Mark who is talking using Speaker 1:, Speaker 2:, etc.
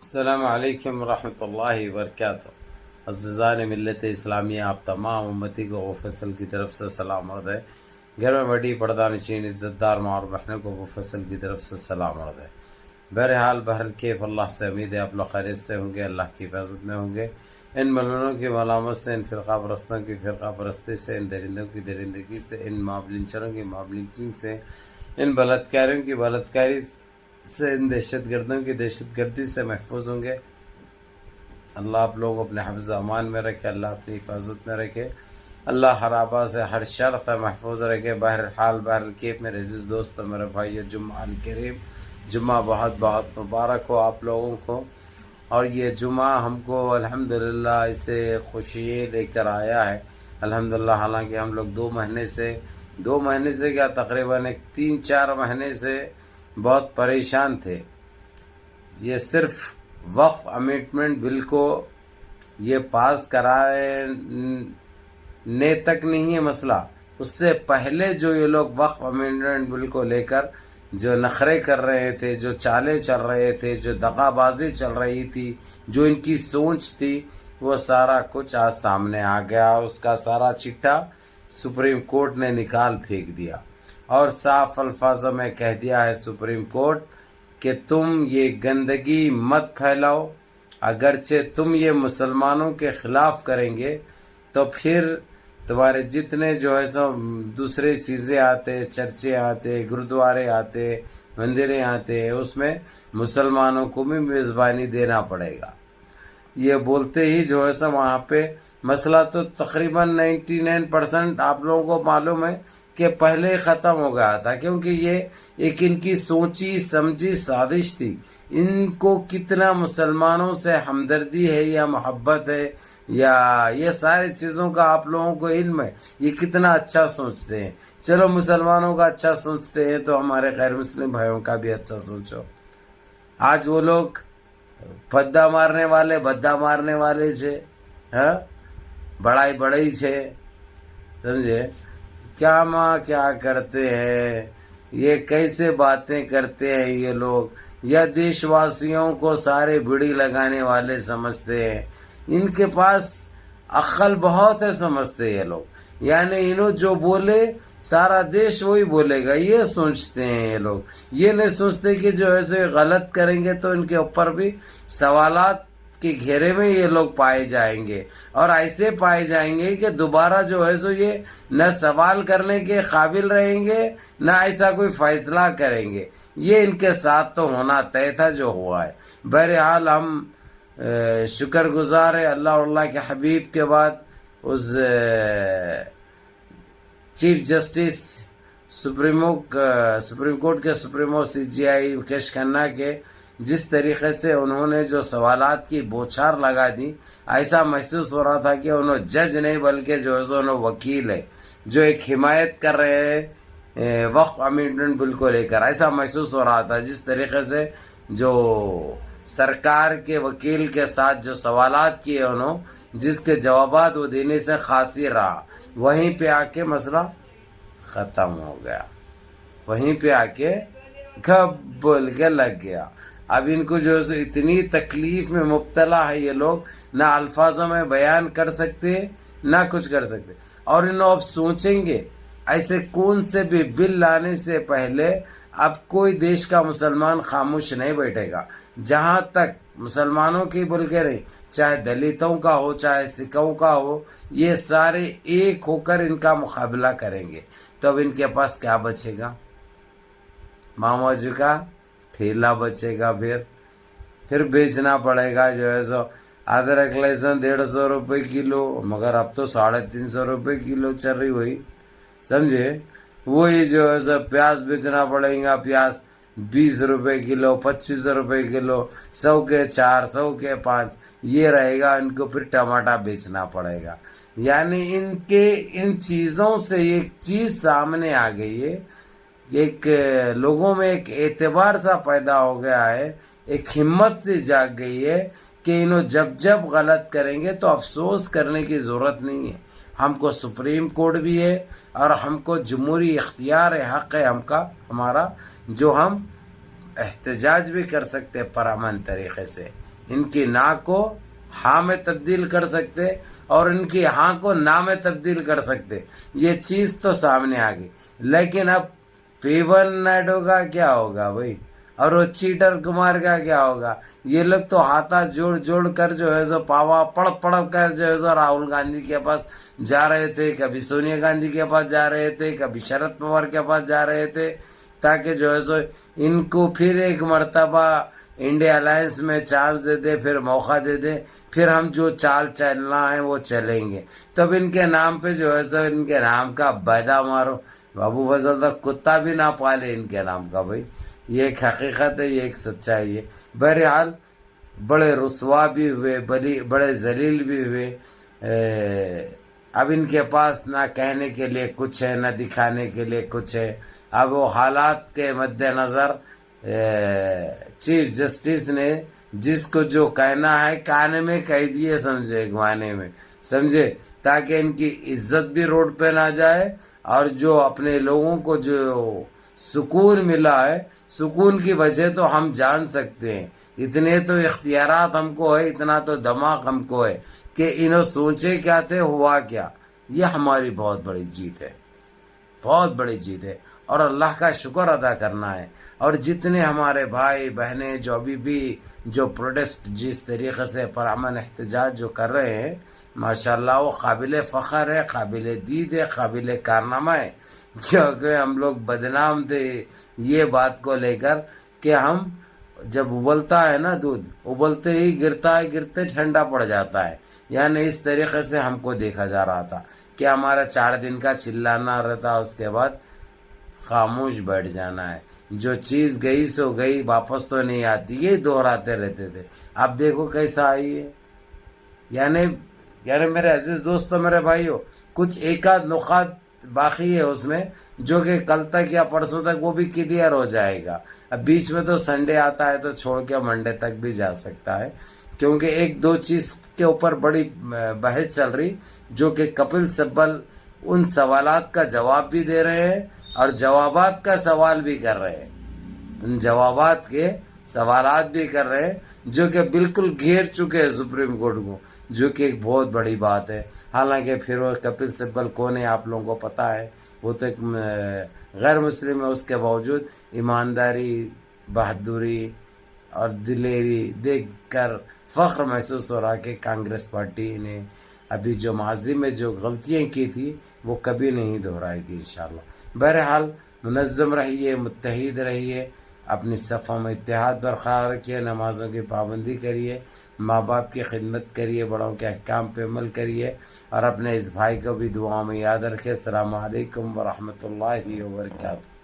Speaker 1: السلام علیکم ورحمۃ اللہ وبرکاتہ۔ عزیزان ملت اسلامیہ، آپ تمام امتی کو فصل کی طرف سے سلام عرض ہے۔ گھر میں بڑی پردہ نشین عزت دار ماں اور بہنوں کو فصل کی طرف سے سلام عرض ہے۔ بہرحال بہرکیف اللہ سے امید ہے آپ لوگ خیریت سے ہوں گے، اللہ کی حفاظت میں ہوں گے۔ ان ملونوں کی ملامت سے، ان فرقہ پرستوں کی فرقہ پرستی سے، ان درندوں کی درندگی سے، ان مابلنچروں کی مابلنچنگ سے، ان بلاتکاریوں کی بلاتکاری سے، ان دہشت گردوں کی دہشت گردی سے محفوظ ہوں گے۔ اللہ آپ لوگوں کو اپنے حفظ امان میں رکھے، اللہ اپنی حفاظت میں رکھے، اللہ ہر آبا سے ہر شر سے محفوظ رکھے۔ بہرحال بہرکیف میرے عزیز دوستو، میرے بھائیو، جمعہ الکریم، جمعہ بہت بہت مبارک ہو آپ لوگوں کو۔ اور یہ جمعہ ہم کو الحمدللہ اسے خوشی لے کر آیا ہے الحمدللہ۔ حالانکہ ہم لوگ دو مہینے سے کیا تقریباً 3-4 مہینے سے بہت پریشان تھے۔ یہ صرف وقف امینڈمنٹ بل کو یہ پاس کرانے تک نہیں ہے مسئلہ، اس سے پہلے جو یہ لوگ وقف امینڈمنٹ بل کو لے کر جو نخرے کر رہے تھے، جو چالیں چل رہے تھے، جو دغا بازی چل رہی تھی، جو ان کی سوچ تھی، وہ سارا کچھ آج سامنے آ گیا۔ اس کا سارا چٹا سپریم کورٹ نے نکال پھینک دیا اور صاف الفاظوں میں کہہ دیا ہے سپریم کورٹ کہ تم یہ گندگی مت پھیلاؤ۔ اگرچہ تم یہ مسلمانوں کے خلاف کریں گے تو پھر تمہارے جتنے جو ہے سو دوسرے چیزیں آتے، چرچے آتے، گرودوارے آتے، مندریں آتے، اس میں مسلمانوں کو بھی میزبانی دینا پڑے گا۔ یہ بولتے ہی جو ہے سو وہاں پہ مسئلہ تو تقریباً 99% آپ لوگوں کو معلوم ہے کہ پہلے ہی ختم ہو گیا تھا، کیونکہ یہ ایک ان کی سوچی سمجھی سازش تھی۔ ان کو کتنا مسلمانوں سے ہمدردی ہے یا محبت ہے یا یہ ساری چیزوں کا آپ لوگوں کو علم ہے، یہ کتنا اچھا سوچتے ہیں۔ چلو مسلمانوں کا اچھا سوچتے ہیں تو ہمارے غیر مسلم بھائیوں کا بھی اچھا سوچو۔ آج وہ لوگ بدہ مارنے والے چھے، ہاں بڑائی چھے، سمجھے کیا کرتے ہیں، یہ کیسے باتیں کرتے ہیں یہ لوگ، یا دیش واسیوں کو سارے بڑی لگانے والے سمجھتے ہیں۔ ان کے پاس عقل بہت ہے سمجھتے یہ لوگ، یعنی انہوں جو بولے سارا دیش وہی بولے گا، یہ سوچتے ہیں یہ لوگ۔ یہ نہیں سوچتے کہ جو ایسے غلط کریں گے تو ان کے اوپر بھی سوالات کے گھیرے میں یہ لوگ پائے جائیں گے، اور ایسے پائے جائیں گے کہ دوبارہ جو ہے سو یہ نہ سوال کرنے کے قابل رہیں گے، نہ ایسا کوئی فیصلہ کریں گے۔ یہ ان کے ساتھ تو ہونا طے تھا جو ہوا ہے۔ بہرحال ہم شکر گزار ہے اللہ اور اللہ کے حبیب کے بعد اس چیف جسٹس سپریم کورٹ کے سپریمو CJI مکیش کھنہ کے جس طریقے سے انہوں نے جو سوالات کی بوچھار لگا دی، ایسا محسوس ہو رہا تھا کہ انہوں جج نہیں بلکہ جو ہے سو انہوں وکیل ہے، جو ایک حمایت کر رہے ہیں وقف امینڈمنٹ بل کو لے کر۔ ایسا محسوس ہو رہا تھا جس طریقے سے جو سرکار کے وکیل کے ساتھ جو سوالات کیے انہوں، جس کے جوابات وہ دینے سے قاصر رہا، وہیں پہ آ کے مسئلہ ختم ہو گیا، وہیں پہ آ کے گھب بول کے لگ گیا۔ اب ان کو جو ہے اتنی تکلیف میں مبتلا ہے یہ لوگ، نہ الفاظوں میں بیان کر سکتے نہ کچھ کر سکتے، اور انہوں اب سوچیں گے ایسے کون سے بھی بل لانے سے پہلے اب کوئی دیش کا مسلمان خاموش نہیں بیٹھے گا، جہاں تک مسلمانوں کی بول کے نہیں، چاہے دلتوں کا ہو چاہے سکھوں کا ہو، یہ سارے ایک ہو کر ان کا مقابلہ کریں گے۔ تو اب ان کے پاس کیا بچے گا؟ ماموجو کا ٹھیلا بچے گا، پھر بیچنا پڑے گا جو ہے سو ادرک لہسن 150 روپے کلو، مگر اب تو 350 روپے کلو چل رہی ہوئی، سمجھے؟ وہی جو ہے سو پیاز بیچنا پڑے گا، پیاز 20 روپے کلو، 25 روپے کلو، 100 کے 4، 100 کے 5، یہ رہے گا۔ ان کو پھر ٹماٹر بیچنا پڑے گا۔ یعنی ان چیزوں سے ایک چیز سامنے آ گئی ہے، ایک لوگوں میں ایک اعتبار سا پیدا ہو گیا ہے، ایک ہمت سے جاگ گئی ہے کہ انہوں جب غلط کریں گے تو افسوس کرنے کی ضرورت نہیں ہے۔ ہم کو سپریم کورٹ بھی ہے اور ہم کو جمہوری اختیار ہے، حق ہے ہمارا، جو ہم احتجاج بھی کر سکتے پرامن طریقے سے۔ ان کی نا کو ہاں میں تبدیل کر سکتے اور ان کی ہاں کو نا میں تبدیل کر سکتے، یہ چیز تو سامنے آ گئی۔ لیکن اب پیون نائیڈو کا کیا ہوگا بھائی، اور وہ چیٹر کمار کا کیا ہوگا؟ یہ لوگ تو ہاتھا جوڑ جوڑ کر جو ہے سو پاوا پڑ پڑ کر جو ہے سو راہل گاندھی کے پاس جا رہے تھے، کبھی سونیا گاندھی کے پاس جا رہے تھے، کبھی شرد پوار کے پاس جا رہے تھے، تاکہ جو ہے سو ان کو پھر ایک مرتبہ انڈیا الائنس میں چانس دے دے، پھر موقع دے دے، پھر ہم جو چال چلنا ہے وہ چلیں گے۔ تب ان کے نام پہ جو ہے سو ان کے نام کا بیدا مارو، ابو فضل تک کتا بھی نہ پالے ان کے نام کا بھائی، یہ ایک حقیقت ہے، یہ ایک سچائی ہے۔ بہرحال بڑے رسوا بھی ہوئے، بڑے ذلیل بھی ہوئے۔ اب ان کے پاس نہ کہنے کے لیے کچھ ہے، نہ دکھانے کے لیے کچھ ہے۔ اب وہ حالات کے مد نظر چیف جسٹس نے جس کو جو کہنا ہے کہنے میں کہہ دیے، سمجھے گوانے میں، سمجھے، تاکہ ان کی عزت بھی روڈ پہ نہ جائے، اور جو اپنے لوگوں کو جو سکون ملا ہے، سکون کی وجہ تو ہم جان سکتے ہیں، اتنے تو اختیارات ہم کو ہے، اتنا تو دماغ ہم کو ہے کہ انہوں سوچے کیا تھے، ہوا کیا۔ یہ ہماری بہت بڑی جیت ہے، بہت بڑی جیت ہے، اور اللہ کا شکر ادا کرنا ہے۔ اور جتنے ہمارے بھائی بہنیں جو ابھی بھی جو پروٹیسٹ جس طریقے سے پرامن احتجاج جو کر رہے ہیں، ماشاءاللہ وہ قابل فخر ہے، قابل دید ہے، قابل کارنامہ ہے، کیونکہ ہم لوگ بدنام تھے یہ بات کو لے کر کہ ہم جب ابلتا ہے نا دودھ، ابلتے ہی گرتا ہے، گرتے ٹھنڈا پڑ جاتا ہے، یعنی اس طریقے سے ہم کو دیکھا جا رہا تھا کہ ہمارا 4 دن کا چلانا رہتا، اس کے بعد خاموش بیٹھ جانا ہے، جو چیز گئی سو گئی، واپس تو نہیں آتی، یہ دہراتے رہتے تھے۔ اب دیکھو کیسا آئی ہے، یعنی میرے عزیز دوستو، میرے بھائیو، کچھ ایک آدھ نقاط باقی ہے اس میں، جو کہ کل تک یا پرسوں تک وہ بھی کلیئر ہو جائے گا۔ اب بیچ میں تو سنڈے آتا ہے تو چھوڑ کے منڈے تک بھی جا سکتا ہے، کیونکہ ایک دو چیز کے اوپر بڑی بحث چل رہی، جو کہ کپل سبل ان سوالات کا جواب بھی دے رہے ہیں اور جوابات کا سوال بھی کر رہے ہیں، ان جوابات کے سوالات بھی کر رہے ہیں، جو کہ بالکل گھیر چکے ہیں سپریم کورٹ کو، جو کہ ایک بہت بڑی بات ہے۔ حالانکہ پھر وہ کپل سبل کون ہے آپ لوگوں کو پتہ ہے، وہ تو ایک غیر مسلم ہے، اس کے باوجود ایمانداری، بہادری اور دلیری دیکھ کر فخر محسوس ہو رہا کہ کانگریس پارٹی نے ابھی جو ماضی میں جو غلطیاں کی تھی وہ کبھی نہیں دہرائے گی انشاءاللہ۔ بہرحال منظم رہیے، متحد رہیے، اپنی صفوں میں اتحاد برقرار رکھیے، نمازوں کی پابندی کریے، ماں باپ کی خدمت کریے، بڑوں کے احکام پہ عمل کریے، اور اپنے اس بھائی کو بھی دعاؤں میں یاد رکھے۔ السلام علیکم ورحمۃ اللہ وبرکاتہ۔